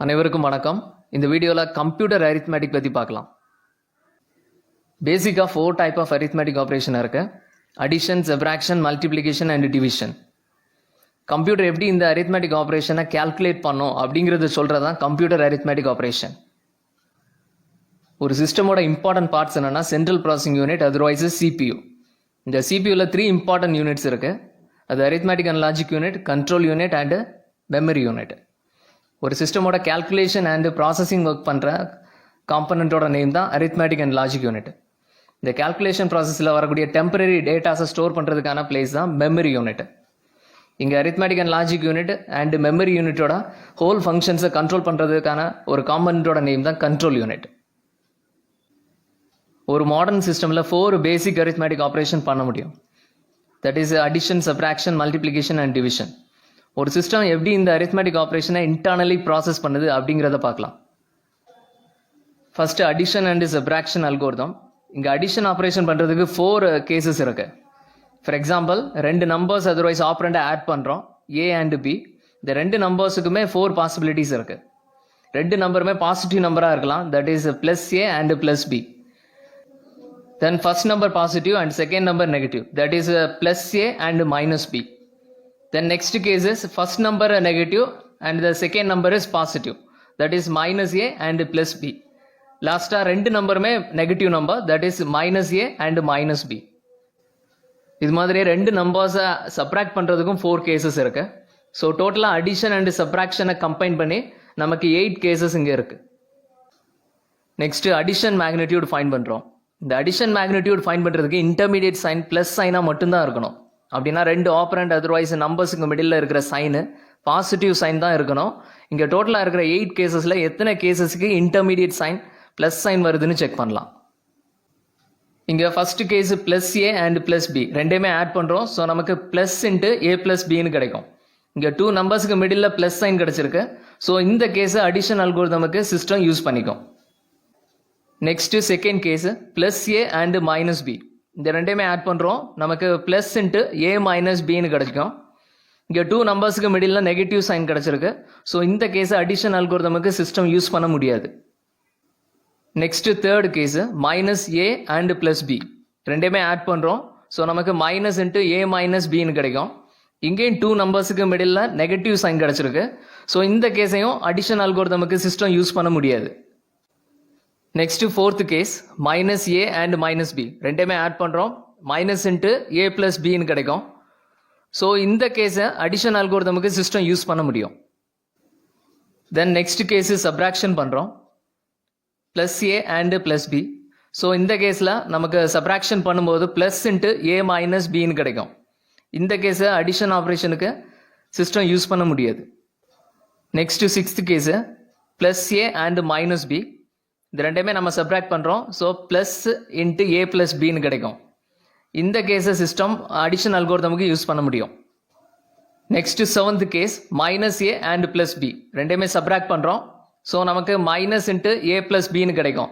அனைவருக்கும் வணக்கம். இந்த வீடியோவில் கம்ப்யூட்டர் அரித்மேட்டிக் பற்றி பார்க்கலாம். பேசிக்காக 4 டைப் ஆஃப் அரித்மேட்டிக் ஆப்ரேஷன் இருக்கு. Addition, subtraction, multiplication and division. Computer எப்படி இந்த அரித்மேட்டிக் ஆப்ரேஷனை கால்குலேட் பண்ணும் அப்படிங்கிறது சொல்கிறது தான் கம்ப்யூட்டர் அரித்மேட்டிக் ஆப்ரேஷன். ஒரு சிஸ்டமோட இம்பார்ட்டன்ட் பார்ட்ஸ் என்னென்னா central processing unit, otherwise CPU. இந்த CPUவில் 3 இம்பார்ட்டன்ட் யூனிட்ஸ் இருக்குது. அது arithmetic and logic unit, control unit and memory unit. ஒரு சிஸ்டமோட கேல்குலேஷன் அண்டு ப்ராசஸிங் ஒர்க் பண்ணுற காம்பனண்ட்டோட நேம் தான் அரித்மேட்டிக் அண்ட் லாஜிக் யூனிட். இந்த கேல்குலேஷன் ப்ராசஸில் வரக்கூடிய டெம்பரரி டேட்டாஸை ஸ்டோர் பண்ணுறதுக்கான பிளேஸ் தான் மெமரி யூனிட். இங்கே arithmetic and logic unit and memory யூனிட்டோட ஹோல் ஃபங்க்ஷன்ஸை கண்ட்ரோல் பண்ணுறதுக்கான ஒரு காம்பனண்ட்டோட நேம் தான் கண்ட்ரோல் யூனிட். ஒரு மாடர்ன் சிஸ்டமில் 4 பேசிக் அரித்மேட்டிக் ஆப்ரேஷன் பண்ண முடியும். That is addition, subtraction, multiplication and division. ஒரு சிஸ்டம் எப்படி இந்த அரித்மேட்டிக் ஆப்ரேஷனை இன்டர்னலி ப்ராசஸ் பண்ணுது அப்படிங்கிறத பார்க்கலாம். First addition and subtraction algorithm. இங்கே அடிஷன் ஆப்ரேஷன் பண்ணுறதுக்கு 4 கேசஸ் இருக்கு. ஃபார் எக்ஸாம்பிள், 2 நம்பர்ஸ் அதர்வைஸ் ஆப்ரண்டை ஆட் பண்ணுறோம், A அண்ட் B. இந்த 2 நம்பர்ஸுக்குமே 4 பாசிபிலிட்டிஸ் இருக்கு. 2 நம்பருமே பாசிட்டிவ் நம்பராக இருக்கலாம், that is +A and +B. Then first number positive and second number negative, that is +A and -B. Then next case is first number negative and the second number is positive, that is -A and +B. Last 2 நம்பருமே negative number, that is -A and -B. இது மாதிரி 2 நம்பர்ஸை subtract பண்ணுறதுக்கும் 4 cases இருக்கு. So டோட்டலாக addition and சப்ராக்ஷனை combine பண்ணி நமக்கு 8 cases இங்கே இருக்கு. நெக்ஸ்ட் அடிஷன் மேக்னிடியூட் ஃபைண்ட் பண்ணுறோம். இந்த அடிஷன் மேக்னிடியூட் ஃபைண்ட் பண்ணுறதுக்கு இன்டர்மீடியட் சைன் ப்ளஸ் சைனாக மட்டும்தான் இருக்கணும். அப்படின்னா 2 ஆப்பரண்ட் அதர்வைஸ் நம்பர்ஸுக்கு மிடில் இருக்கிற சைனு பாசிட்டிவ் சைன் தான் இருக்கணும். இங்கே டோட்டலாக இருக்கிற 8 கேசஸில் எத்தனை கேசஸ்க்கு இன்டர்மீடியட் சைன் ப்ளஸ் சைன் வருதுன்னு செக் பண்ணலாம். இங்கே first case +A and +B ரெண்டையுமே ஆட் பண்ணுறோம். ஸோ நமக்கு +A+Bன்னு கிடைக்கும். இங்கே 2 நம்பர்ஸுக்கு மிடில் ப்ளஸ் சைன் கிடச்சிருக்கு. ஸோ இந்த கேஸை அடிஷன் அல்கோரிதமுக்கு சிஸ்டம் யூஸ் பண்ணிக்கும். Next second case +A and -B. இந்த ரெண்டையுமே ஆட் பண்ணுறோம், நமக்கு +A-Bன்னு கிடைக்கும். இங்கே 2 நம்பர்ஸுக்கு மிடில் நெகட்டிவ் சைன் கிடச்சிருக்கு. ஸோ இந்த கேஸை அடிஷன் அல்கோரிதமுக்கு சிஸ்டம் யூஸ் பண்ண முடியாது. Next third case -A and +B ரெண்டையுமே ஆட் பண்ணுறோம். ஸோ நமக்கு -A-Bன்னு கிடைக்கும். இங்கேயும் 2 நம்பர்ஸுக்கு மிடில் நெகட்டிவ் சைன் கிடச்சிருக்கு. ஸோ இந்த கேஸையும் அடிஷன் அல்கோரிதமுக்கு சிஸ்டம் யூஸ் பண்ண முடியாது. Next fourth case -A and -B ரெண்டையுமே ஆட் பண்ணுறோம், -A+Bன்னு கிடைக்கும். ஸோ இந்த கேஸை அடிஷன் அல்கோரிதமுக்கு சிஸ்டம் யூஸ் பண்ண முடியும். தென் நெக்ஸ்ட் கேஸு சப்ராக்ஷன் பண்ணுறோம், +A அண்ட் +B. ஸோ இந்த கேஸில் நமக்கு சப்ராக்ஷன் பண்ணும்போது +A-Bன்னு கிடைக்கும். இந்த கேஸை அடிஷன் ஆப்ரேஷனுக்கு சிஸ்டம் யூஸ் பண்ண முடியாது. Next sixth case +A and -B இது ரெண்டையுமே நம்ம சப்ராக்ட் பண்ணுறோம். ஸோ +A+Bன்னு கிடைக்கும். இந்த கேஸை சிஸ்டம் அடிஷன் அல்கோரிதமுக்கு யூஸ் பண்ண முடியும். Next seventh case -A and +B ரெண்டையுமே சப்ராக்ட் பண்ணுறோம். ஸோ நமக்கு -A+Bன்னு கிடைக்கும்.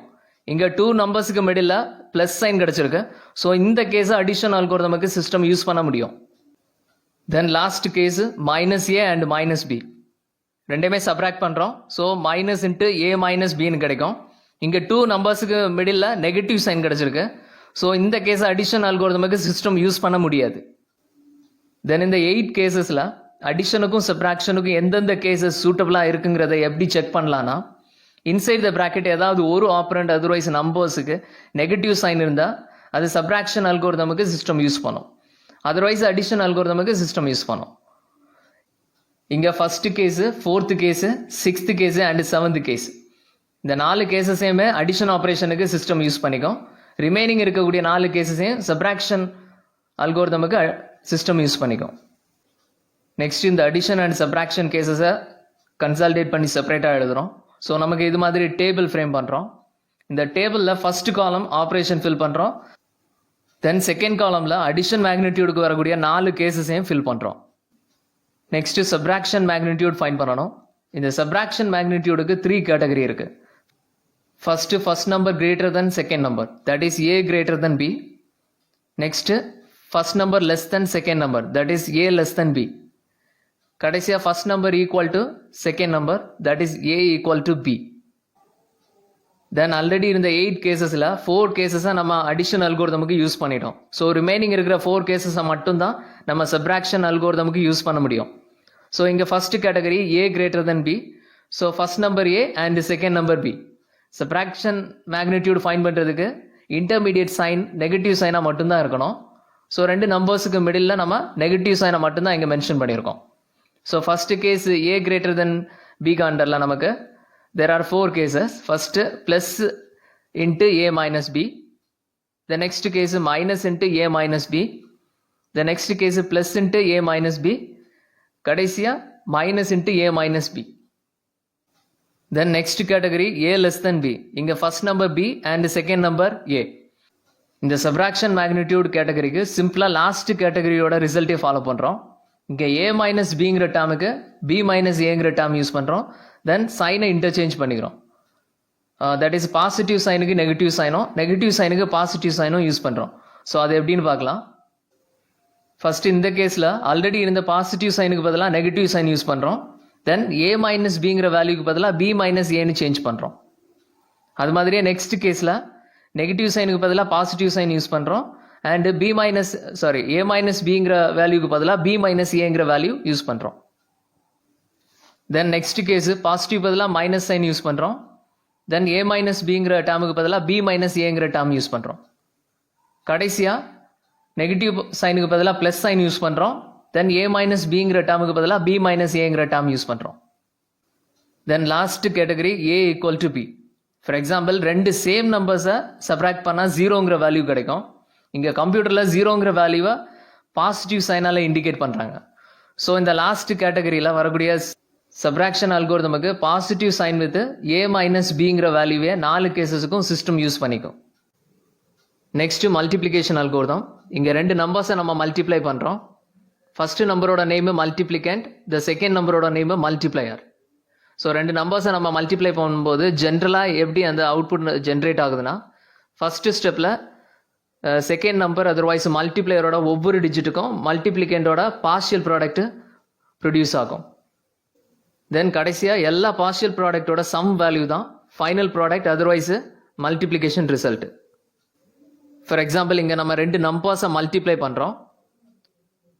இங்கே 2 நம்பர்ஸுக்கு மிடில் ப்ளஸ் சைன் கிடச்சிருக்கு. ஸோ இந்த கேஸை அடிஷன் அல்கோரிதமுக்கு சிஸ்டம் யூஸ் பண்ண முடியும். Then last case -A and -B ரெண்டையுமே சப்ராக்ட் பண்ணுறோம். ஸோ -A-Bன்னு கிடைக்கும். இங்கே 2 நம்பர்ஸுக்கு மிடில் நெகட்டிவ் சைன் கிடச்சிருக்கு. ஸோ இந்த கேஸை அடிஷன் அல்கோரிதமுக்கு சிஸ்டம் யூஸ் பண்ண முடியாது. தென் இந்த 8 கேசஸில் அடிஷனுக்கும் சப்ராக்ஷனுக்கும் எந்தெந்த கேசஸ் சூட்டபிளாக இருக்குங்கிறத எப்படி செக் பண்ணலான்னா, இன்சைட் த ப்ராக்கெட் ஏதாவது ஒரு ஆப்பரண்ட் அதர்வைஸ் நம்பர்ஸுக்கு நெகட்டிவ் சைன் இருந்தால் அது சப்ராக்ஷன் அல்கோரிதமுக்கு சிஸ்டம் யூஸ் பண்ணும், அதர்வைஸ் அடிஷன் அல்கோரிதமுக்கு சிஸ்டம் யூஸ் பண்ணும். இங்கே first case, fourth case, sixth case and seventh case இந்த 4 கேசஸையுமே அடிஷன் ஆப்ரேஷனுக்கு சிஸ்டம் யூஸ் பண்ணிக்கும். ரிமைனிங் இருக்கக்கூடிய 4 கேசஸையும் சப்ராக்ஷன் அல்கோரிதமுக்கு சிஸ்டம் யூஸ் பண்ணிக்கும். நெக்ஸ்ட் இந்த அடிஷன் அண்ட் சப்ராக்ஷன் கேசஸை கன்சால்டேட் பண்ணி செப்பரேட்டாக எழுதுகிறோம். ஸோ நமக்கு இது மாதிரி டேபிள் ஃப்ரேம் பண்ணுறோம். இந்த டேபிளில் ஃபர்ஸ்ட் காலம் ஆப்ரேஷன் ஃபில் பண்ணுறோம். தென் செகண்ட் காலமில் அடிஷன் மேக்னிடியூடுக்கு வரக்கூடிய 4 கேசஸையும் ஃபில் பண்ணுறோம். நெக்ஸ்ட் சப்ராக்ஷன் மேக்னிடியூட் ஃபைண்ட் பண்ணணும். இந்த சப்ராக்ஷன் மேக்னிடியூடுக்கு 3 கேட்டகரி இருக்குது. First number greater than second number, that is A greater than B. நெக்ஸ்ட் first number less than second number, that is A less than B. கடைசியாக first number equal to second number, that is A equal to B. Then already இருந்த 8 கேசஸில் 4 கேசஸை நம்ம addition அல்கோரிதமுக்கு use பண்ணிட்டோம். So remaining இருக்கிற 4 கேசஸை மட்டும்தான் நம்ம சப்ராக்ஷன் அல்கோரிதமுக்கு யூஸ் பண்ண முடியும். ஸோ இங்கே first category A greater than B. So first number A and second number B. Subtraction magnitude find பண்ணுறதுக்கு இன்டர்மீடியட் சைன் நெகட்டிவ் சைனாக மட்டும்தான் இருக்கணும். ஸோ ரெண்டு நம்பர்ஸுக்கு மிடில் நம்ம நெகட்டிவ் சைனை மட்டும்தான் இங்கே மென்ஷன் பண்ணியிருக்கோம். So first case A greater than B காண்டரில் நமக்கு there are 4 cases. First plus into a minus b. The next case minus into a minus b. The next case plus into a minus b. கடைசியா minus into a minus b. Then next category a less than b. இங்க first number b and second number a. இந்த subtraction magnitude கேட்டகரிக்கு சிம்பிளா last கேட்டகரியோட ரிசல்ட்டை follow பண்றோம். இங்க a minus bங்கிற டேர்முக்கு b minus aங்கிற டேர்ம் யூஸ் பண்றோம். தென் சைனை இன்டர்சேஞ்ச் பண்ணிக்கிறோம். தட் இஸ் பாசிட்டிவ் சைனுக்கு நெகட்டிவ் சைனும், நெகட்டிவ் சைனுக்கு பாசிட்டிவ் சைனும் யூஸ் பண்ணுறோம். ஸோ அது எப்படின்னு பார்க்கலாம். ஃபர்ஸ்ட் இந்த கேஸில் ஆல்ரெடி இருந்த பாசிட்டிவ் சைனுக்கு பதிலாக நெகட்டிவ் சைன் யூஸ் பண்ணுறோம். தென் ஏ மைனஸ் பிங்கிற வேல்யூக்கு பதிலாக பி மைனஸ் ஏன்னு சேஞ்ச் பண்ணுறோம். அது மாதிரியே நெக்ஸ்ட் கேஸில் நெகட்டிவ் சைனுக்கு பதிலாக பாசிட்டிவ் சைன் யூஸ் பண்ணுறோம். அண்ட் ஏ மைனஸ் பிங்கிற வேல்யூக்கு பதிலாக பி மைனஸ் ஏங்கிற வேல்யூ யூஸ் பண்ணுறோம். தென் நெக்ஸ்ட் கேஸ் பாசிட்டிவ் பதிலாக மைனஸ் சைன் யூஸ் பண்ணுறோம். தென் ஏ மைனஸ் பிங்கிற டேர்முக்கு பதிலாக பி மைனஸ் ஏங்கிற டேர்ம் யூஸ் பண்ணுறோம். கடைசியாக நெகட்டிவ் சைனுக்கு பதிலாக ப்ளஸ் சைன் யூஸ் பண்ணுறோம். தென் ஏ மைனஸ் பிங்கிற டேர்முக்கு பதிலாக பி மைனஸ் ஏங்கிற டேர்ம் யூஸ் பண்ணுறோம். Then last category A equal to B. For example ரெண்டு சேம் நம்பர்ஸை சப்ராக்ட் பண்ணால் ஜீரோங்கிற வேல்யூ கிடைக்கும். இங்கே கம்ப்யூட்டரில் ஜீரோங்கிற வேல்யூவை பாசிட்டிவ் சைனால் இண்டிகேட் பண்ணுறாங்க. ஸோ இந்த லாஸ்ட் கேட்டகரியில் வரக்கூடிய சப்ராக்ஷன் அல்கோரிதமுக்கு positive sign with A minus பிங்கிற வேல்யூவே 4 கேசஸுக்கும் சிஸ்டம் யூஸ் பண்ணிக்கும். Next multiplication algorithm. இங்கே ரெண்டு நம்பர்ஸை நம்ம மல்டிப்ளை பண்ணுறோம். ஃபர்ஸ்ட் நம்பரோட நேம் மல்டிப்ளிகண்ட், த செகண்ட் நம்பரோட நேம் மல்டிப்ளையர். ஸோ ரெண்டு நம்பர்ஸை நம்ம மல்டிப்ளை பண்ணும்போது ஜென்ரலாக எப்படி அந்த அவுட்புட் ஜென்ரேட் ஆகுதுன்னா, ஃபர்ஸ்ட் ஸ்டெப்பில் செகண்ட் நம்பர் அதர்வைஸ் மல்டிப்ளையரோட ஒவ்வொரு டிஜிட்டுக்கும் மல்டிப்ளிகண்டோட பார்ஷியல் ப்ராடக்ட் ப்ரொடியூஸ் ஆகும். தென் கடைசியாக எல்லா பார்ஷியல் ப்ராடக்டோட சம் வேல்யூ தான் final product, otherwise multiplication result. For example இங்கே நம்ம ரெண்டு நம்பர்ஸை மல்டிப்ளை பண்ணுறோம்.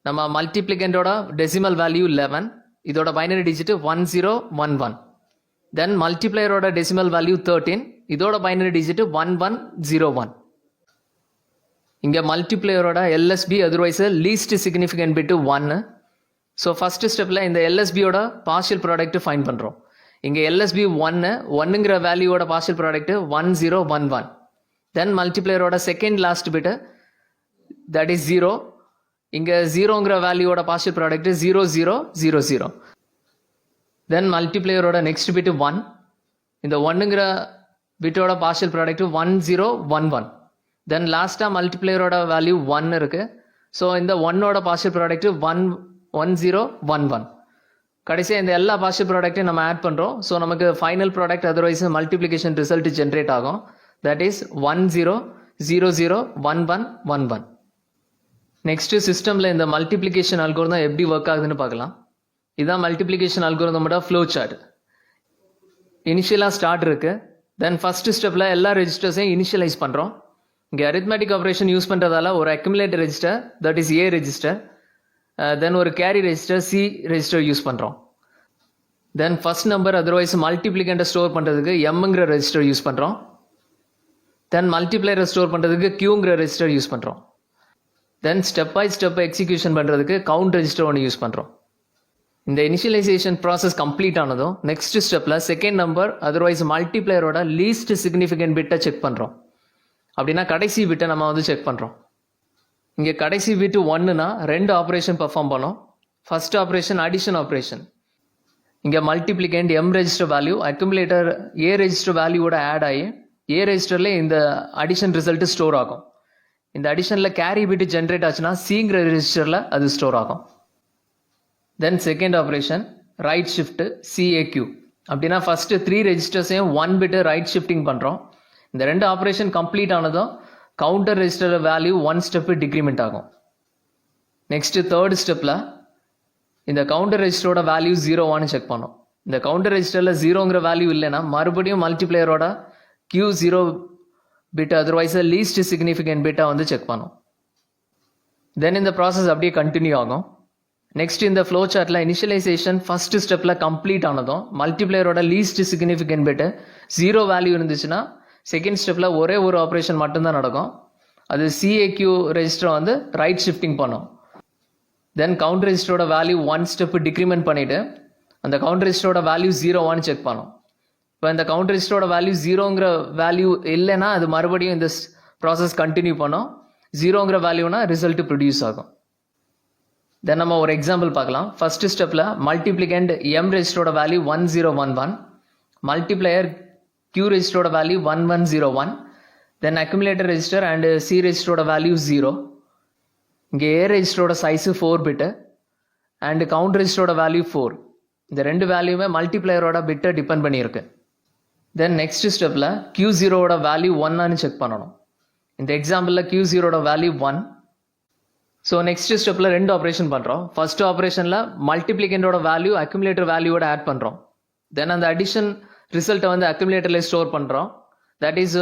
நம்ம மல்டிப்ளிகண்டோட டெசிமல் வேல்யூ 11, இதோட பைனரி டிஜிட் 1011. தென் மல்டிப்ளையரோட டெசிமல் வேல்யூ 13, இதோட பைனரி டிஜிட் 1101. இங்கே மல்டிப்ளையரோட LSB otherwise least significant bit 1. So first ஸ்டெப்பில் இந்த எல்எஸ்பியோட பார்ஷியல் ப்ராடக்ட் ஃபைன் பண்ணுறோம். இங்கே எல்எஸ்பி 1ங்கிற வேல்யூவோட பார்ஷியல் ப்ராடக்ட் 1011. தென் மல்டிப்ளையரோட second last bit that is 0. இங்கே 0ங்கிற வேல்யூவோட பார்ஷியல் ப்ராடக்ட் 0000. தென் மல்டிப்ளையரோட நெக்ஸ்ட் பிட்டு 1. இந்த 1ங்கிற பிட்டோட பார்ஷியல் ப்ராடக்ட் 1011. தென் லாஸ்ட்டாக மல்டிப்ளையரோட வேல்யூ 1 இருக்குது. ஸோ இந்த 1ஓட பார்ஷியல் ப்ராடக்ட் 1011. கடைசியாக இந்த எல்லா பார்ஷியல் ப்ராடக்ட்டையும் நம்ம ஆட் பண்ணுறோம். ஸோ நமக்கு final product otherwise multiplication result generate ஆகும். That is 10001111. நெக்ஸ்ட் சிஸ்டமில் இந்த மல்டிப்ளிகேஷன் அல்கோரிதம் எப்படி ஒர்க் ஆகுதுன்னு பார்க்கலாம். இதுதான் மல்டிப்ளிகேஷன் அல்கோரிதமோட ஃப்ளோ சார்ட். இனிஷியலாக ஸ்டார்ட் இருக்கு. தென் ஃபர்ஸ்ட் ஸ்டெப்பில் எல்லா ரெஜிஸ்டர்ஸையும் இனிஷியலைஸ் பண்ணுறோம். இங்கே அரித்மெட்டிக் ஆப்ரேஷன் யூஸ் பண்ணுறதால ஒரு accumulator register that is A register, then ஒரு carry register C register use பண்ணுறோம். தென் ஃபர்ஸ்ட் நம்பர் அதர்வைஸ் மல்டிப்ளிகண்ட்டை ஸ்டோர் பண்ணுறதுக்கு எம்ங்கிற ரெஜிஸ்டர் யூஸ் பண்ணுறோம். தென் மல்டிப்ளையரை ஸ்டோர் பண்ணுறதுக்கு கியூங்கிற ரெஜிஸ்டர் யூஸ் பண்ணுறோம். Then step by step execution பண்ணுறதுக்கு கவுண்ட் ரெஜிஸ்டர் ஒன்று யூஸ் பண்ணுறோம். இந்த இனிஷியலைசேஷன் ப்ராசஸ் கம்ப்ளீட் ஆனதும் நெக்ஸ்ட் ஸ்டெப்பில் செகண்ட் நம்பர் அதர்வைஸ் மல்டிப்ளையரோட லீஸ்ட் சிக்னிஃபிகன்ட் பிட்டை செக் பண்ணுறோம். அப்படின்னா கடைசி பிட்டை நம்ம செக் பண்ணுறோம். இங்கே கடைசி பிட்டு 1னா ரெண்டு ஆப்ரேஷன் பர்ஃபார்ம் பண்ணோம். First operation addition operation. இங்கே multiplicand M register value accumulator A register வேல்யூவோட ஆட் ஆகி ஏ ரெஜிஸ்டரில் இந்த அடிஷன் ரிசல்ட் ஸ்டோர் ஆகும். இந்த அடிஷனில் கேரி பிட்டு ஜென்ரேட் ஆச்சுன்னா சிங்கிற ரெஜிஸ்டரில் அது ஸ்டோர் ஆகும். Then second operation right shift C A Q. அப்படின்னா ஃபர்ஸ்ட் 3 ரெஜிஸ்டர்ஸையும் 1 பிட்டு ரைட் ஷிஃப்டிங் பண்ணுறோம். இந்த ரெண்டு ஆப்ரேஷன் கம்ப்ளீட் ஆனதும் counter register value 1 step decrement ஆகும். நெக்ஸ்ட் தேர்ட் ஸ்டெப்பில் இந்த கவுண்டர் ரெஜிஸ்டரோட வேல்யூ 0வான்னு செக் பண்ணோம். இந்த கவுண்டர் ரெஜிஸ்டரில் 0ங்கிற வேல்யூ இல்லைன்னா மறுபடியும் மல்டிப்ளையரோட Q0 bit otherwise least significant பிட்டை வந்து செக் பண்ணோம். தென் இந்த ப்ராசஸ் அப்படியே கண்டினியூ ஆகும். நெக்ஸ்ட் இந்த ஃப்ளோ சார்ட்டில் இனிஷியலைசேஷன் ஃபர்ஸ்ட் ஸ்டெப்பில் கம்ப்ளீட் ஆனதும் மல்டிப்ளையரோட லீஸ்ட் சிக்னிஃபிகண்ட் பிட்டு 0 வேல்யூ இருந்துச்சுன்னா செகண்ட் ஸ்டெப்பில் ஒரே ஒரு ஆப்ரேஷன் மட்டும்தான் நடக்கும். அது CAQ ரெஜிஸ்டரை வந்து ரைட் ஷிஃப்டிங் பண்ணும். தென் கவுண்டர் ரெஜிஸ்டரோட வேல்யூ 1 ஸ்டெப் டிக்ரிமெண்ட் பண்ணிவிட்டு அந்த கவுண்டர் ரெஜிஸ்டரோட வேல்யூ 0வான்னு செக் பண்ணும். இப்போ இந்த கவுண்டர் ரெஜிஸ்டரோட வேல்யூ 0ங்கிற வேல்யூ இல்லைன்னா அது மறுபடியும் இந்த ப்ராசஸ் கண்டினியூ பண்ணும். 0ங்கிற வேல்யூனா ரிசல்ட் ப்ரொடியூஸ் ஆகும். தென் நம்ம ஒரு எக்ஸாம்பிள் பார்க்கலாம். ஃபர்ஸ்ட் ஸ்டெப்பில் மல்டிப்ளிகண்ட் M ரெஜிஸ்டரோட வேல்யூ 1011, மல்டிப்ளையர் Q ரெஜிஸ்டரோட value 1101, then accumulator register and C ரெஜிஸ்டரோட வேல்யூ 0. இங்கே A ரெஜிஸ்டரோட சைஸு 4 பிட்டு அண்ட் கவுண்டர் ரெஜிஸ்டரோட வேல்யூ 4. இந்த ரெண்டு வேல்யூமே மல்டிப்ளையரோட பிட்டை டிபெண்ட் பண்ணியிருக்கு. தென் நெக்ஸ்ட் ஸ்டெப்பில் Q0ஓட வேல்யூ 1 செக் பண்ணணும். இந்த எக்ஸாம்பிளில் Q0ஓட வேல்யூ 1. ஸோ நெக்ஸ்ட் ஸ்டெப்பில் ரெண்டு ஆப்ரேஷன் பண்ணுறோம். ஃபர்ஸ்ட் ஆப்ரேஷனில் மல்டிப்ளிகண்டோட வேல்யூ அக்யூமுலேட்டர் வேல்யூவோட ஆட் பண்ணுறோம். தென் அந்த அடிஷன் ரிசல்ட்டை வந்து அக்யூமுலேட்டரில் ஸ்டோர் பண்ணுறோம். That is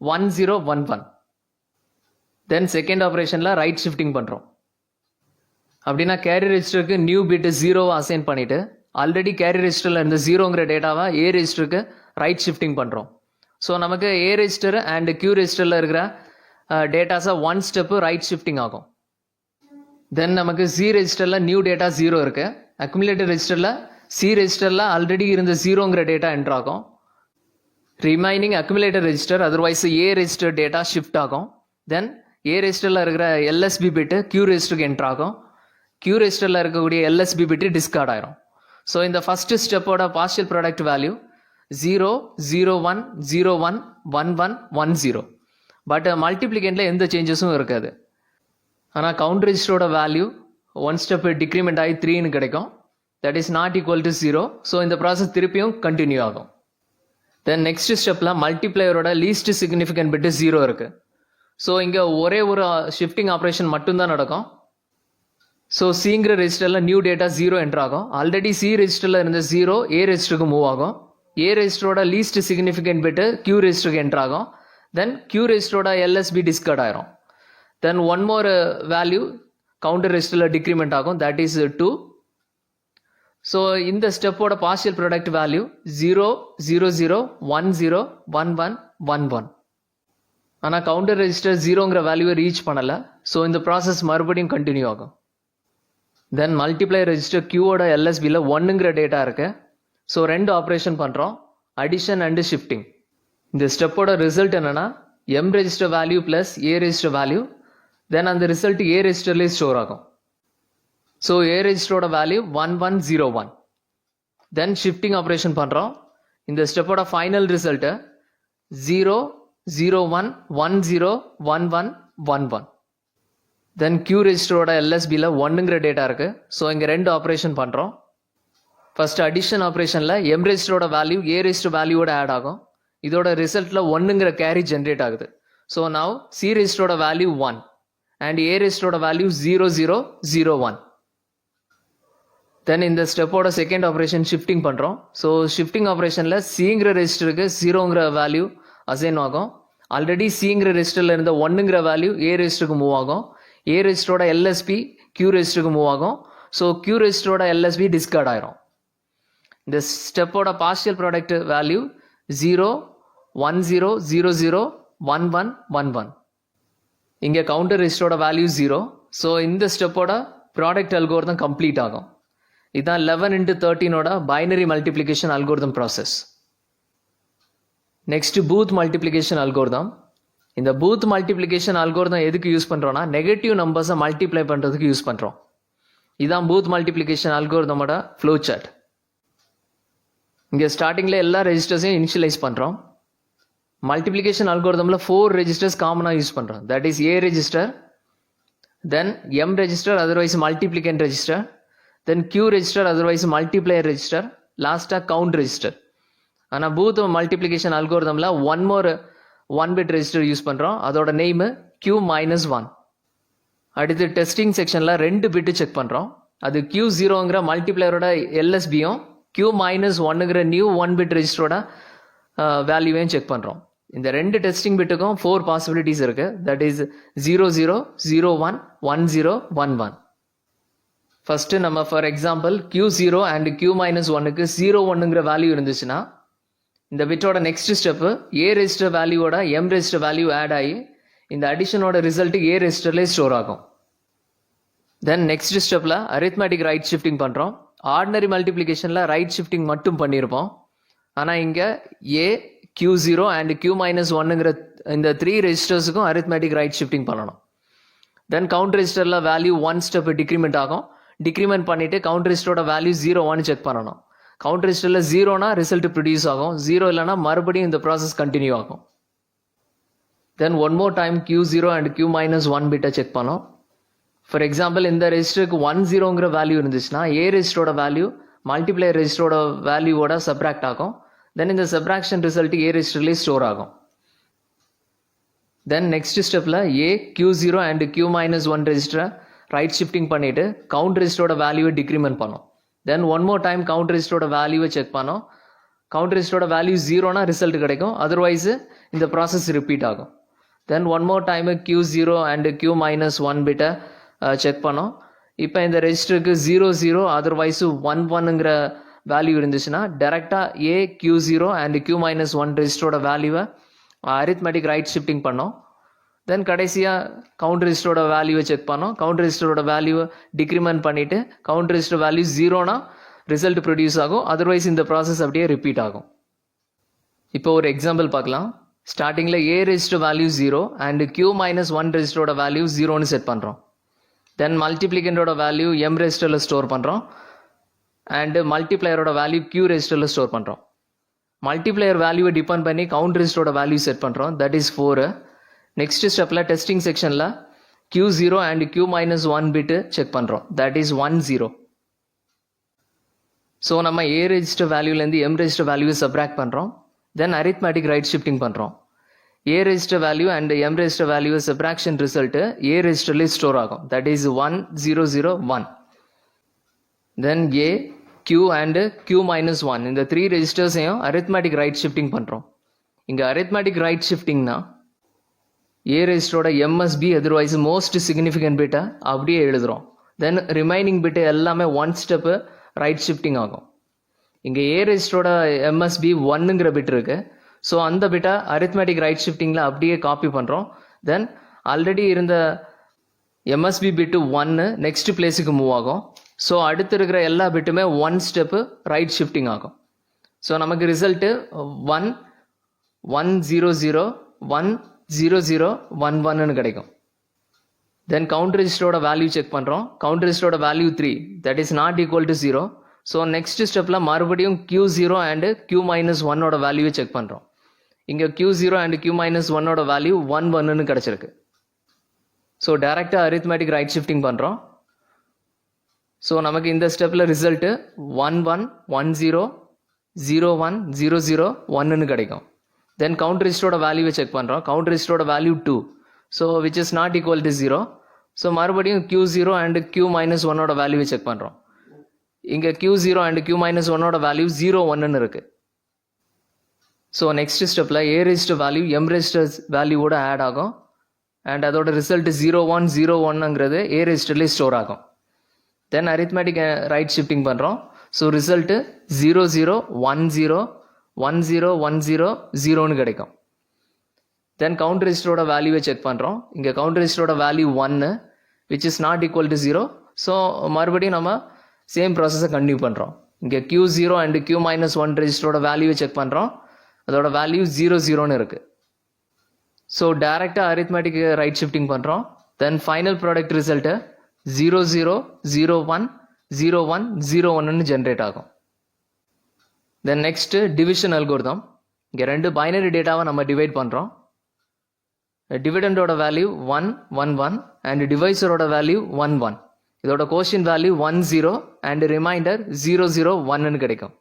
1011. தென் செகண்ட் ஆப்ரேஷனில் ரைட் ஷிஃப்டிங் பண்ணுறோம். அப்படின்னா கேரி ரெஜிஸ்டருக்கு நியூ பிட்டு 0 அசைன் பண்ணிவிட்டு ஆல்ரெடி கேரி ரெஜிஸ்டரில் இருந்த 0ங்கிற டேட்டாவை A ரெஜிஸ்டருக்கு ரைட் ஷிஃப்டிங் பண்ணுறோம். ஸோ நமக்கு A ரெஜிஸ்டர் அண்ட் Q ரெஜிஸ்டரில் இருக்கிற டேட்டாஸை 1 ஸ்டெப்பு ரைட் ஷிஃப்டிங் ஆகும். தென் நமக்கு C ரெஜிஸ்டரில் நியூ டேட்டா 0 இருக்கு. அக்யூமுலேட்டர் ரெஜிஸ்டரில் C ரெஜிஸ்டரில் ஆல்ரெடி இருந்த 0ங்கிற டேட்டா என்ட்ரு ஆகும். Remaining accumulator register otherwise A register data shift ஆகும். தென் A ரெஜிஸ்டரில் இருக்கிற LSB பிட்டு Q ரெஜிஸ்டருக்கு என்ட்ரு ஆகும். Q ரெஜிஸ்டரில் இருக்கக்கூடிய LSB பிட்டு டிஸ்கார்ட் ஆயிரும். ஸோ இந்த ஃபர்ஸ்ட் ஸ்டெப்போட பார்ஷியல் ப்ராடக்ட் வேல்யூ 0, 01, 01, 11, 10. பட் மல்டிப்ளிகேண்டில் எந்த சேஞ்சஸும் இருக்காது. ஆனால் கவுண்டர் ரெஜிஸ்டரோட வேல்யூ 1 ஸ்டெப் டிக்ரிமெண்ட் ஆகி 3ன்னு கிடைக்கும். That is not equal to 0. So இந்த ப்ராசஸ் திருப்பியும் கண்டினியூ ஆகும். தென் நெக்ஸ்ட் ஸ்டெப்பில் மல்டிப்ளையரோட லீஸ்ட் சிக்னிஃபிகண்ட் பிட்டு 0 இருக்குது. ஸோ இங்கே ஒரே ஒரு ஷிஃப்டிங் ஆப்ரேஷன் மட்டும்தான் நடக்கும். ஸோ Cங்கிற ரெஜிஸ்டரில் நியூ டேட்டா 0 என்ட்ரு ஆகும். ஆல்ரெடி C ரெஜிஸ்டரில் இருந்த 0 A ரெஜிஸ்டருக்கு மூவ் ஆகும். A ரெஜிஸ்டரோட லீஸ்ட் சிக்னிஃபிகண்ட் பிட்டு Q ரெஜிஸ்டருக்கு என்ட்ரு ஆகும். தென் Q ரெஜிஸ்டரோட LSB டிஸ்கார்ட் ஆயிரும். Then one more value counter ரெஜிஸ்டரில் டிக்ரிமெண்ட் ஆகும். That is 2. ஸோ இந்த ஸ்டெப்போட பார்ஷியல் ப்ராடக்ட் வேல்யூ 0, 00, 10, 11, 11. ஆனால் கவுண்டர் ரெஜிஸ்டர் 0ங்கிற வேல்யூவை ரீச் பண்ணலை. ஸோ இந்த ப்ராசஸ் மறுபடியும் கண்டினியூ ஆகும். தென் மல்டிப்ளையர் ரெஜிஸ்டர் Qவோட LSBயில் 1ங்கிற டேட்டா இருக்கு. ஸோ ரெண்டு ஆப்ரேஷன் பண்ணுறோம், அடிஷன் அண்டு ஷிஃப்டிங். இந்த ஸ்டெப்போட ரிசல்ட் என்னன்னா M register value plus A register value. Then அந்த ரிசல்ட் A ரெஜிஸ்டர்லேயே ஸ்டோர் ஆகும். ஸோ A ரெஜிஸ்டரோட வேல்யூ 1101. தென் ஷிஃப்டிங் ஆப்ரேஷன் பண்ணுறோம். இந்த ஸ்டெப்போட ஃபைனல் ரிசல்ட்டு 0, 01, 10, 11, 11. தென் Q ரெஜிஸ்டரோட LSBயில் 1ங்கிற டேட்டா இருக்குது. ஸோ இங்கே ரெண்டு ஆப்ரேஷன் பண்ணுறோம். ஃபர்ஸ்ட் அடிஷன் ஆப்ரேஷனில் M ரெஜிஸ்டரோட வேல்யூ A ரெஜிஸ்டர் வேல்யூவோட ஆட் ஆகும். இதோட ரிசல்ட்டில் 1ங்கிற கேரி ஜென்ரேட் ஆகுது. ஸோ நவ் C ரெஜிஸ்டரோட வேல்யூ 1 அண்ட் A ரெஜிஸ்டரோட வேல்யூ 0001. தென் இந்த ஸ்டெப்போட செகண்ட் ஆப்ரேஷன் ஷிஃப்டிங் பண்ணுறோம். ஸோ ஷிஃப்டிங் ஆப்ரேஷனில் Cங்கிற ரெஜிஸ்டருக்கு 0ங்கிற வேல்யூ அசைன் ஆகும். ஆல்ரெடி Cங்கிற ரெஜிஸ்டரில் இருந்த 1ங்கிற வேல்யூ A ரெஜிஸ்டருக்கு மூவ் ஆகும். A ரெஜிஸ்டரோட LSB Q ரெஜிஸ்டருக்கு மூவ் ஆகும். ஸோ Q ரெஜிஸ்டரோட LSB டிஸ்கார்ட் ஆயிரும். இந்த ஸ்டெப்போட பார்ஷியல் ப்ராடக்ட் வேல்யூ 0, 10, 00, 11, 11. இங்கே கவுண்டர் ரெஜிஸ்டரோட வேல்யூ 0. ஸோ இந்த ஸ்டெப்போட ப்ராடக்ட் அல்கோரிதம் கம்ப்ளீட் ஆகும். இதுதான் 11 into 13ஓட binary multiplication algorithm process. Next Booth multiplication algorithm. இந்த பூத் மல்டிப்ளிகேஷன் அல்கோரிதம் எதுக்கு யூஸ் பண்ணுறோம்னா நெகட்டிவ் நம்பர்ஸை மல்டிப்ளை பண்ணுறதுக்கு யூஸ் பண்ணுறோம். இதுதான் பூத் மல்டிப்ளிகேஷன் அல்கோரிதமோட ஃப்ளோ சார்ட். இங்கே ஸ்டார்டிங்கில் எல்லா ரெஜிஸ்டர்ஸையும் இனிஷியலைஸ் பண்ணுறோம். மல்டிப்ளிகேஷன் அல்கோரிதமில் 4 ரெஜிஸ்டர்ஸ் காமனாக யூஸ் பண்ணுறோம். That is A register, then M register otherwise multiplicand register, then Q register otherwise multiplier register, லாஸ்ட்டாக கவுண்ட் ரெஜிஸ்டர். ஆனால் பூத் மல்டிப்ளிகேஷன் அல்கோரிதமில் ஒன் மோர் 1 பிட் ரெஜிஸ்டர் யூஸ் பண்ணுறோம். அதோட நெய்மு Q-1. அடுத்து டெஸ்டிங் செக்ஷனில் 2 பிட்டு செக் பண்ணுறோம். அது Q0ங்கிற மல்டிப்ளையரோட எல்எஸ்பியும் Q-1ங்கிற நியூ 1 பிட் ரெஜிஸ்டரோட வேல்யூவையும் செக் பண்ணுறோம். இந்த ரெண்டு டெஸ்டிங் பிட்டுக்கும் 4 பாசிபிலிட்டிஸ் இருக்கு. That is 00, 01, 10, 11. ஃபர்ஸ்ட் நம்ம ஃபார் எக்ஸாம்பிள் Q0 அண்ட் Q-1க்கு 01ங்கிற வேல்யூ இருந்துச்சுன்னா இந்த பிட்டோட நெக்ஸ்ட் ஸ்டெப்பு ஏ ரெஜிஸ்டர் வேல்யூவோட எம் ரெஜிஸ்டர் வேல்யூ ஆட் ஆகி இந்த அடிஷனோட ரிசல்ட் ஏ ரெஜிஸ்டர்லேயே ஸ்டோர் ஆகும். தென் நெக்ஸ்ட் ஸ்டெப்பில் அரித்மேட்டிக் ரைட் ஷிஃப்டிங் பண்ணுறோம். ஆர்டினரி மல்டிப்ளிகேஷனில் ரைட் ஷிஃப்டிங் மட்டும் பண்ணியிருப்போம். ஆனால் இங்கே ஏ Q0 அண்ட் Q-1ங்கிற இந்த 3 ரெஜிஸ்டர்ஸுக்கும் அரித்மேட்டிக் ரைட் ஷிஃப்டிங் பண்ணணும். தென் கவுண்ட் ரெஜிஸ்டரில் வேல்யூ 1 ஸ்டெப் டிக்ரிமெண்ட் ஆகும். டிக்ரிமெண்ட் பண்ணிவிட்டு கவுண்ட் ரெஜிஸ்டரோட வேல்யூ 0-1 செக் பண்ணணும். கவுண்ட் ரெஜிஸ்டரில் 0னா ரிசல்ட் ப்ரொடியூஸ் ஆகும், 0 இல்லைனா மறுபடியும் இந்த ப்ராசஸ் கண்டினியூ ஆகும். Then one more time Q0 and Q-1 பிட்டை செக் பண்ணோம். ஃபார் எக்ஸாம்பிள் இந்த ரெஜிஸ்டருக்கு 10ங்கிற வேல்யூ இருந்துச்சுன்னா ஏ ரெஜிஸ்டரோட வேல்யூ மல்டிப்ளையர் ரெஜிஸ்டரோட வேல்யூவோட சப்ராக்ட் ஆகும். தென் இந்த சப்ராக்ஷன் ரிசல்ட் ஏ ரெஜிஸ்டர்லேயே ஸ்டோர் ஆகும். தென் நெக்ஸ்ட் ஸ்டெப்பில் ஏ Q0 அண்ட் Q-1 ரெஜிஸ்டரை ரைட் ஷிஃப்டிங் பண்ணிவிட்டு கவுண்ட் ரெஜிஸ்டரோட வேல்யூவை டிக்ரிமெண்ட் பண்ணோம். Then one more time count ரெஜிஸ்டரோட வேல்யூவை செக் பண்ணோம். கவுண்ட் ரெஜிஸ்டரோட வேல்யூ 0னா ரிசல்ட் கிடைக்கும், அதர்வைஸ் இந்த ப்ராசஸ் ரிப்பீட் ஆகும். Then one more time Q0 and Q-1 பிட்டை செக் பண்ணோம். இப்போ இந்த ரெஜிஸ்டருக்கு 00 அதர்வைஸ் 11ங்கிற வேல்யூ இருந்துச்சுன்னா டேரெக்டாக ஏ Q0 அண்ட் Q-1 ரெஜிஸ்டரோட வேல்யூவை அரித்மேட்டிக் ரைட் ஷிஃப்டிங் பண்ணோம். தென் கடைசியாக கவுண்ட் ரெஜிஸ்டரோட வேல்யூவை செக் பண்ணோம். கவுண்ட் ரெஜிஸ்டரோட வேல்யூவை டிக்ரிமெண்ட் பண்ணிவிட்டு கவுண்ட் ரெஜிஸ்டர் வேல்யூ 0னா ரிசல்ட் ப்ரொடியூஸ் ஆகும், அதர்வைஸ் இந்த ப்ராசஸ் அப்படியே ரிப்பீட் ஆகும். இப்போ ஒரு எக்ஸாம்பிள் பார்க்கலாம். ஸ்டார்டிங்கில் A register value 0 and Q-1 ரெஜிஸ்டரோட வேல்யூ 0ன்னு செட் பண்ணுறோம். தென் மல்டிப்ளிகண்டோட வேல்யூ எம் ரெஜிஸ்டரில் ஸ்டோர் பண்ணுறோம் அண்டு மல்டிப்ளையரோட வேல்யூ Q ரெஜிஸ்டரில் ஸ்டோர் பண்ணுறோம். மல்டிப்ளையர் வேல்யூவை டிபெண்ட் பண்ணி கவுண்ட் ரெஜிஸ்டரோட வேல்யூ செட் பண்ணுறோம், தட் இஸ் 4. நெக்ஸ்ட் ஸ்டெப்பில் டெஸ்டிங் செக்ஷனில் Q0 and Q-1 bit check பண்ணுறோம், தட் இஸ் 10. ஸோ நம்ம ஏ ரெஜிஸ்டர் வேல்யூலேருந்து எம் ரெஜிஸ்டர் வேல்யூவை சப்ராக்ட் பண்ணுறோம். தென் அரித்மேட்டிக் ரைட் ஷிஃப்டிங் பண்ணுறோம். A register value and M register value subtraction result A ரெஜிஸ்டர்லேயே store ஆகும், that is 1001. Then A Q and Q-1 இந்த 3 ரெஜிஸ்டர்ஸையும் அரித்மேட்டிக் ரைட் ஷிஃப்டிங் பண்ணுறோம். இங்கே அரித்மேட்டிக் ரைட் ஷிஃப்டிங்னா ஏ ரெஜிஸ்டரோட எம்எஸ்பி அதர்வைஸ் மோஸ்ட் சிக்னிஃபிகண்ட் பிட்டை அப்படியே எழுதுகிறோம். தென் ரிமைனிங் பிட்டு எல்லாமே 1 ஸ்டெப்பு ரைட் ஷிஃப்டிங் ஆகும். இங்கே ஏ ரெஜிஸ்டரோட எம்எஸ்பி 1ங்கிற பிட் இருக்கு, ஸோ அந்த பிட்டை அரித்மேட்டிக் ரைட் ஷிஃப்டிங்கில் அப்படியே காப்பி பண்ணுறோம். தென் ஆல்ரெடி இருந்த எம்எஸ்பி பிட்டு 1 நெக்ஸ்ட் பிளேஸுக்கு மூவ் ஆகும். ஸோ அடுத்து இருக்கிற எல்லா பிட்டுமே 1 ஸ்டெப்பு ரைட் ஷிஃப்டிங் ஆகும். ஸோ நமக்கு ரிசல்ட்டு 1 1 0 0 1 0 0 1 1ன்னு கிடைக்கும். தென் கவுண்ட் ரெஜிஸ்டரோட வேல்யூ செக் பண்ணுறோம். கவுண்ட் ரெஜிஸ்டரோட value 3, that is not equal to 0. So next ஸ்டெப்பில் மறுபடியும் Q0 அண்ட் Q-1ஓட வேல்யூவை செக் பண்ணுறோம். இங்கே Q0 அண்ட் Q-1ஓட வேல்யூ 1 1ன்னு கிடச்சிருக்கு. ஸோ டேரெக்டாக அரித்மேட்டிக் ரைட் ஷிஃப்டிங் பண்ணுறோம். ஸோ நமக்கு இந்த ஸ்டெப்பில் ரிசல்ட்டு 1 1 1 0 0 1 0 0 1ன்னு கிடைக்கும். தென் கவுண்ட் ரெஜிஸ்டரோட வேல்யூவை செக் பண்ணுறோம். கவுண்ட் ரெஜிஸ்டரோட value 2, so which is not equal to 0. So மறுபடியும் Q0 அண்ட் Q-1ஓட வேல்யூவை செக் பண்ணுறோம். இங்கே Q0 அண்ட் Q-1ஓட வேல்யூ 0 1ன்னு இருக்குது. ஸோ நெக்ஸ்ட் ஸ்டெப்பில் A register value M register வேல்யூவோட ஆட் ஆகும் அண்ட் அதோட ரிசல்ட் 0 1 0 1ங்கிறது ஏ ரெஜிஸ்டர்லேயே ஸ்டோர் ஆகும். தென் அரித்மேட்டிக் ரைட் ஷிஃப்டிங் பண்ணுறோம். ஸோ ரிசல்ட்டு 0 0 1 0 1 0 1 0 0ன்னு கிடைக்கும். தென் கவுண்ட் ரெஜிஸ்டரோட வேல்யூவை செக் பண்ணுறோம். இங்கே கவுண்ட் ரெஜிஸ்டரோட value 1 which is not equal to 0. So மறுபடியும் நம்ம சேம் ப்ராசஸை கண்டினியூ பண்ணுறோம். இங்கே Q0 அண்ட் Q-1 ரெஜிஸ்டரோட வேல்யூவை செக் பண்ணுறோம். அதோட வேல்யூ 0 0ன்னு இருக்குது. ஸோ டேரெக்டாக அரித்மேட்டிக் ரைட் ஷிஃப்டிங் பண்ணுறோம். தென் ஃபைனல் ப்ராடக்ட் ரிசல்ட்டு 0 0 0 1 0 1 0 1ன்னு ஜென்ரேட் ஆகும். Then next division algorithm. இங்கே 2 பைனரி டேட்டாவை நம்ம டிவைட் பண்ணுறோம். டிவிடெண்டோட வேல்யூ 1 1 1 அண்ட் டிவைசரோட வேல்யூ 1 1. இதோட கோஷன் வேல்யூ 1 0 அண்ட் ரிமைண்டர் 0 0 1ன்னு கிடைக்கும்.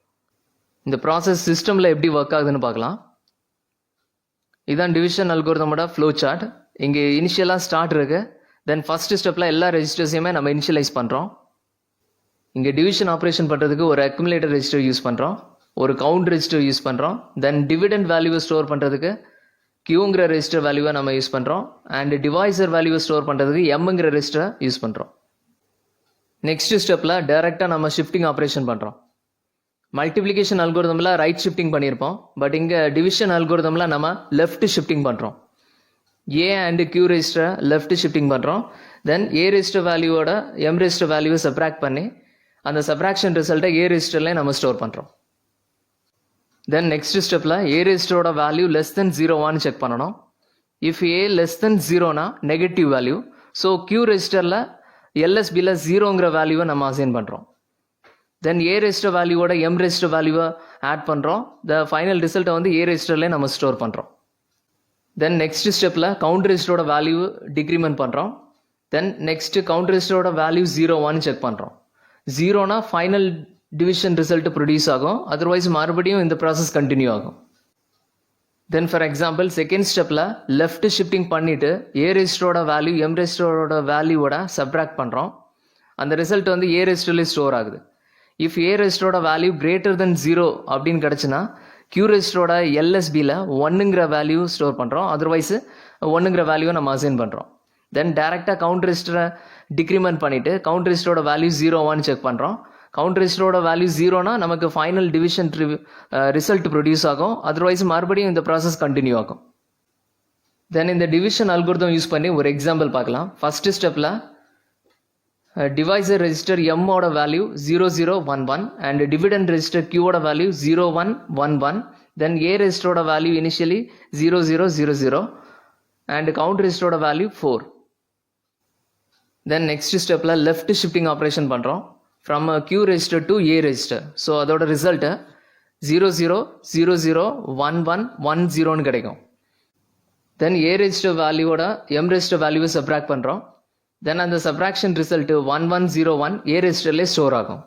இந்த ப்ராசஸ் சிஸ்டமில் எப்படி ஒர்க் ஆகுதுன்னு பார்க்கலாம். இதுதான் டிவிஷன் அல்கோரிதமோட ஃப்ளோ சார்ட். இங்கே இனிஷியலாக ஸ்டார்ட் இருக்கு. தென் ஃபர்ஸ்ட் ஸ்டெப்பில் எல்லா ரெஜிஸ்டர்ஸையுமே நம்ம இனிஷியலைஸ் பண்ணுறோம். இங்கே டிவிஷன் ஆப்ரேஷன் பண்ணுறதுக்கு ஒரு அக்குமுலேட்டர் ரெஜிஸ்டர் யூஸ் பண்ணுறோம், ஒரு கவுண்ட் ரெஜிஸ்டர் யூஸ் பண்ணுறோம். தென் டிவிடெண்ட் வேல்யூவை ஸ்டோர் பண்ணுறதுக்கு கியூங்கிற ரெஜிஸ்டர் வேல்யூவை நம்ம யூஸ் பண்ணுறோம். அண்ட் டிவைசர் வேல்யூவை ஸ்டோர் பண்ணுறதுக்கு எம்ங்கிற ரெஜிஸ்டரை யூஸ் பண்ணுறோம். நெக்ஸ்ட் ஸ்டெப்பில் டைரெக்டாக நம்ம ஷிஃப்டிங் ஆப்ரேஷன் பண்ணுறோம். மல்டிப்ளிகேஷன் அல்கோரிதமில் ரைட் ஷிஃப்டிங் பண்ணியிருப்போம், பட் இங்கே டிவிஷன் அல்கோரிதமில் நம்ம லெஃப்ட் ஷிஃப்டிங் பண்ணுறோம். ஏ அண்ட் கியூ ரெஜிஸ்டரை லெஃப்ட் ஷிஃப்டிங் பண்ணுறோம். தென் ஏ ரெஜிஸ்டர் வேல்யூவோட எம் ரெஜிஸ்டர் வேல்யூவை சப்ராக்ட் பண்ணி அந்த சப்ராக்ஷன் ரிசல்ட்டை ஏ ரெஜிஸ்டர்லேயே நம்ம ஸ்டோர் பண்ணுறோம். தென் நெக்ஸ்ட் ஸ்டெப்பில் ஏ ரெஜிஸ்டரோட வேல்யூ லெஸ் தென் 0 செக் பண்ணணும். If A less than 0 negative value. So Q ரெஜிஸ்டரில் எல்எஸ்பியில் 0ங்கிற வேல்யூவை நம்ம அசைன் பண்ணுறோம். தென் ஏ ரெஜிஸ்டர் வேல்யூவோட எம் ரெஜிஸ்டர் வேல்யூவை ஆட் பண்ணுறோம். த ஃபைனல் ரிசல்ட்டை வந்து ஏ ரெஜிஸ்டர்லேயே நம்ம ஸ்டோர் பண்ணுறோம். தென் நெக்ஸ்ட் ஸ்டெப்பில் கவுண்ட் ரெஜிஸ்டரோட வேல்யூ டிக்ரிமெண்ட் பண்ணுறோம். தென் நெக்ஸ்ட் கவுண்ட் ரெஜிஸ்டரோட வேல்யூ 0 செக் பண்ணுறோம். 0 ஃபைனல் டிவிஷன் ரிசல்ட் ப்ரொடியூஸ் ஆகும், அதர்வைஸ் மறுபடியும் இந்த ப்ராசஸ் கண்டினியூ ஆகும். தென் ஃபார் எக்ஸாம்பிள் செகண்ட் ஸ்டெப்பில் லெஃப்ட் ஷிஃப்டிங் பண்ணிவிட்டு ஏ ரெஜிஸ்டரோட வேல்யூ எம் ரெஜிஸ்டரோட வேல்யூவோட சப்ராக்ட் பண்ணுறோம். அந்த ரிசல்ட் வந்து ஏ ரெஜிஸ்டர்லேயே ஸ்டோர் ஆகுது. இஃப் ஏ ரெஜிஸ்டரோட வேல்யூ கிரேட்டர் தென் 0 அப்படின்னு கிடச்சுன்னா கியூ ரெஜிஸ்டரோட எல்எஸ்பியில் 1ங்கிற வேல்யூ ஸ்டோர் பண்ணுறோம், அதர்வைஸ் 1ங்கிற வேல்யூவை நம்ம அசைன் பண்ணுறோம். தென் டேரெக்டாக கவுண்ட் ரெஜிஸ்டரை டிக்ரிமெண்ட் பண்ணிவிட்டு கவுண்ட் ரெஜிஸ்டரோட வேல்யூ 0 செக் பண்ணுறோம். கவுண்ட் ரெஜிஸ்டரோட வேல்யூ 0 நமக்கு ஃபைனல் டிவிஷன் ரிசல்ட் ப்ரொடியூஸ் ஆகும், அதர்வைஸ் மறுபடியும் இந்த ப்ராசஸ் கண்டினியூ ஆகும். தென் இந்த டிவிஷன் அல்கோரிதம் யூஸ் பண்ணி ஒரு எக்ஸாம்பிள் பார்க்கலாம். ஃபர்ஸ்ட் ஸ்டெப்பில் டிவைசர் ரெஜிஸ்டர் எம்மோட வேல்யூ 0011 அண்ட் டிவிடெண்ட் ரெஜிஸ்டர் கியூவோட வேல்யூ 0111. தென் ஏ ரெஜிஸ்டரோட வேல்யூ இனிஷியலி 0000 அண்ட் கவுண்ட் ரெஜிஸ்டரோட வேல்யூ 4. தென் நெக்ஸ்ட் ஸ்டெப்பில் லெஃப்ட் ஷிஃப்டிங் ஆப்ரேஷன் பண்ணுறோம் from Q register to A register. So அதோட ரிசல்ட்டு 00001110 கிடைக்கும். தென் ஏ ரெஜிஸ்டர் வேல்யூவோட எம் ரெஜிஸ்டர் வேல்யூவை சப்ராக்ட் பண்ணுறோம். தென் அந்த சப்ராக்ஷன் ரிசல்ட்டு 1101 ஏ ரெஜிஸ்டர்லேயே ஸ்டோர் ஆகும்.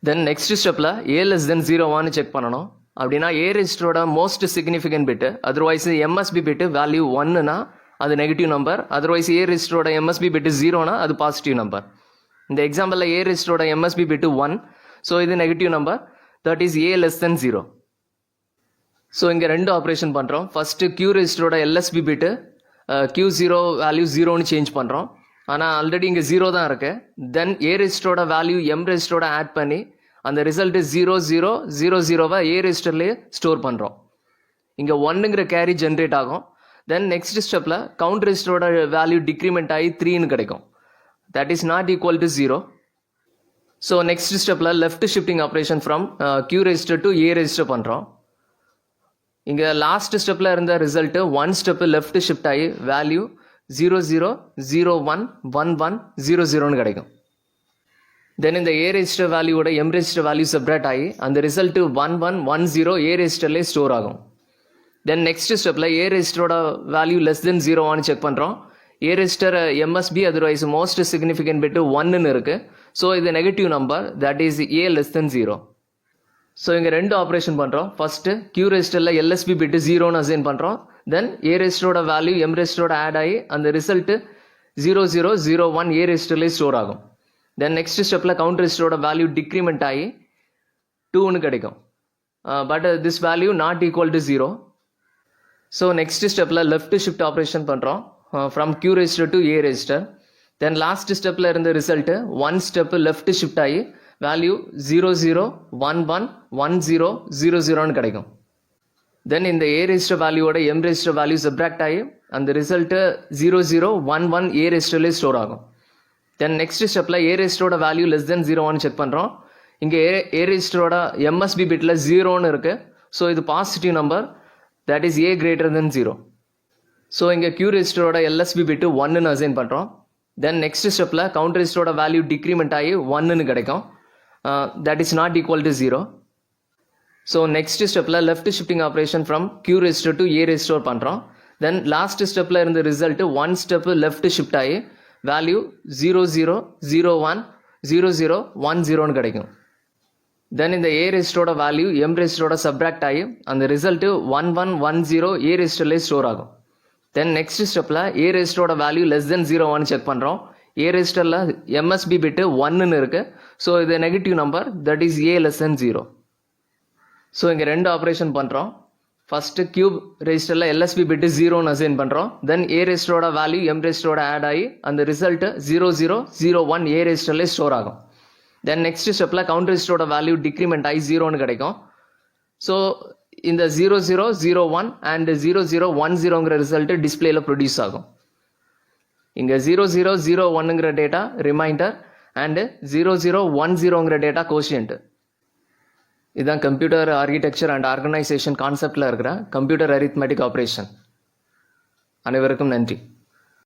தென் நெக்ஸ்ட் ஸ்டெப்பில் ஏ லெஸ் தென் 0 செக் பண்ணணும். அப்படின்னா ஏ ரெஜிஸ்டரோட மோஸ்ட் சிக்னிஃபிகன்ட் பிட்டு, அதர்வைஸ் எம்எஸ்பி பிட்டு வேல்யூ 1னா அது நெகட்டிவ் நம்பர், அதர்வைஸ் ஏ ரெஜிஸ்டரோட எம்எஸ்பி பிட்டு 0னா அது பாசிட்டிவ் நம்பர். இந்த எக்ஸாம்பிளில் ஏ ரெஜிஸ்டரோட எம்எஸ்பி பிட்டு 1, ஸோ இது negative number, that is A less than 0. So இங்கே ரெண்டு ஆப்ரேஷன் பண்ணுறோம். ஃபஸ்ட்டு கியூ ரெஜிஸ்டரோட எல்எஸ்பி பிட்டு Q0 வேல்யூ 0 சேஞ்ச் பண்ணுறோம், ஆனால் ஆல்ரெடி இங்கே 0 தான் இருக்கு. தென் ஏ ரெஜிஸ்டரோட வேல்யூ எம் ரெஜிஸ்டரோட ஆட் பண்ணி அந்த ரிசல்ட்டு 0000 ஏ ரெஜிஸ்டர்லேயே ஸ்டோர் பண்ணுறோம். இங்கே 1ங்கிற கேரி ஜென்ரேட் ஆகும். தென் நெக்ஸ்ட் ஸ்டெப்பில் கவுண்ட் ரெஜிஸ்டரோட வேல்யூ டிக்ரிமெண்ட் ஆகி 3 கிடைக்கும், that is not equal to 0. So next ஸ்டெப்பில் left shifting operation from Q register to A register பண்ணுறோம். இங்கே லாஸ்ட் ஸ்டெப்பில் இருந்த ரிசல்ட்டு 1 ஸ்டெப்பு லெஃப்ட் ஷிஃப்ட் ஆகி வேல்யூ 00011100 கிடைக்கும். தென் இந்த ஏ ரெஜிஸ்டர் வேல்யூவோட எம் ரெஜிஸ்டர் வேல்யூ செப்பரேட் ஆகி அந்த ரிசல்ட்டு 1110 ஏ ரெஜிஸ்டர்லேயே ஸ்டோர் ஆகும். தென் நெக்ஸ்ட் ஸ்டெப்பில் ஏ ரெஜிஸ்டரோட வேல்யூ லெஸ் தென் 0 செக் பண்ணுறோம். A register MSB otherwise most significant bit 1 இருக்கு, ஸோ இது negative number, that is A less than 0. So இங்கே ரெண்டு ஆப்ரேஷன் பண்ணுறோம். ஃபஸ்ட்டு கியூ ரெஜிஸ்டரில் எல்எஸ்பி பிட்டு 0 அசைன் பண்ணுறோம். தென் ஏ ரெஜிஸ்டரோட வேல்யூ எம் ரெஜிஸ்டரோட ஆட் ஆகி அந்த ரிசல்ட்டு 0001 ஏ ரெஜிஸ்டர்லேயே ஸ்டோர் ஆகும். தென் நெக்ஸ்ட் ஸ்டெப்பில் கவுண்ட் ரெஜிஸ்டரோட வேல்யூ டிக்ரிமெண்ட் ஆகி 2 கிடைக்கும், but this value not equal to 0. So next ஸ்டெப்பில் லெஃப்ட் ஷிஃப்ட் ஆப்ரேஷன் பண்ணுறோம் from Q register to A register. Then last ஸ்டெப்பில் இருந்த ரிசல்ட்டு 1 ஸ்டெப்பு லெஃப்ட் ஷிஃப்ட் ஆகி வேல்யூ 00111000 கிடைக்கும். தென் இந்த ஏ ரெஜிஸ்டர் வேல்யூவோட எம் ரெஜிஸ்டர் வேல்யூ சப்ராக்ட் ஆகி அந்த ரிசல்ட்டு 0011 ஏ ரெஜிஸ்டர்லேயே ஸ்டோர் ஆகும். தென் நெக்ஸ்ட் ஸ்டெப்பில் ஏ ரெஜிஸ்டரோட வேல்யூ லெஸ் தென் 0 செக் பண்ணுறோம். இங்கே ஏ ரெஜிஸ்டரோட எம்எஸ்பி பிட்டில் 0 இருக்குது, ஸோ இது positive number, that is A greater than 0. So இங்கே கியூ ரெஜிஸ்டரோட எல்எஸ்பி பிட்டு 1 அசைன் பண்ணுறோம். தென் நெக்ஸ்ட் ஸ்டெப்பில் கவுண்ட் ரெஜிஸ்டரோட வேல்யூ டிக்ரிமெண்ட் ஆகி 1 கிடைக்கும், that is not equal to 0. So next ஸ்டெப்பில் left shifting operation from Q register to A register பண்ணுறோம். Then last ஸ்டெப்பில் இருந்த ரிசல்ட்டு 1 ஸ்டெப்பு லெஃப்ட் ஷிஃப்ட் ஆகி வேல்யூ 00010010 கிடைக்கும். தென் இந்த ஏ ரெஜிஸ்டரோட வேல்யூ எம் ரெஜிஸ்டரோட சப்ராக்ட் ஆகி அந்த ரிசல்ட்டு 1110 ஏ ரெஜிஸ்டர்லேயே ஸ்டோர் ஆகும். தென் நெக்ஸ்ட் ஸ்டெப்பில் ஏ ரெஜிஸ்டரோட வேல்யூ லெஸ் தென் 0 செக் பண்ணுறோம். ஏ ரெஜிஸ்டரில் எம்எஸ்பி பிட்டு 1 இருக்குது, ஸோ இது negative number, that is A less than 0. So இங்கே ரெண்டு ஆப்ரேஷன் பண்ணுறோம். ஃபஸ்ட்டு கியூப் ரெஜிஸ்டரில் எல்எஸ்பி பிட்டு 0ன்னு அசைன் பண்ணுறோம். தென் ஏ ரெஜிஸ்டரோட வேல்யூ எம் ரெஜிஸ்டரோட ஆட் ஆகி அந்த ரிசல்ட்டு 0001 ஏ ரெஜிஸ்டர்லேயே ஸ்டோர் ஆகும். தென் நெக்ஸ்ட் ஸ்டெப்பில் கவுண்ட் ரெஜிஸ்டரோட வேல்யூ டிக்ரிமெண்ட் ஆகி 0ன்னு கிடைக்கும். ஸோ இந்த 0001 அண்ட் 0010ங்கிற ரிசல்ட்டு டிஸ்பிளேல ப்ரொடியூஸ் ஆகும். இங்கே 0001ங்கிற டேட்டா ரிமைண்டர் அண்டு 0010ங்கிற டேட்டா கோஷியன்ட். இதுதான் கம்ப்யூட்டர் ஆர்கிடெக்சர் அண்ட் ஆர்கனைசேஷன் கான்செப்டில் இருக்கிற கம்ப்யூட்டர் அரித்மெட்டிக் ஆப்ரேஷன். அனைவருக்கும் நன்றி.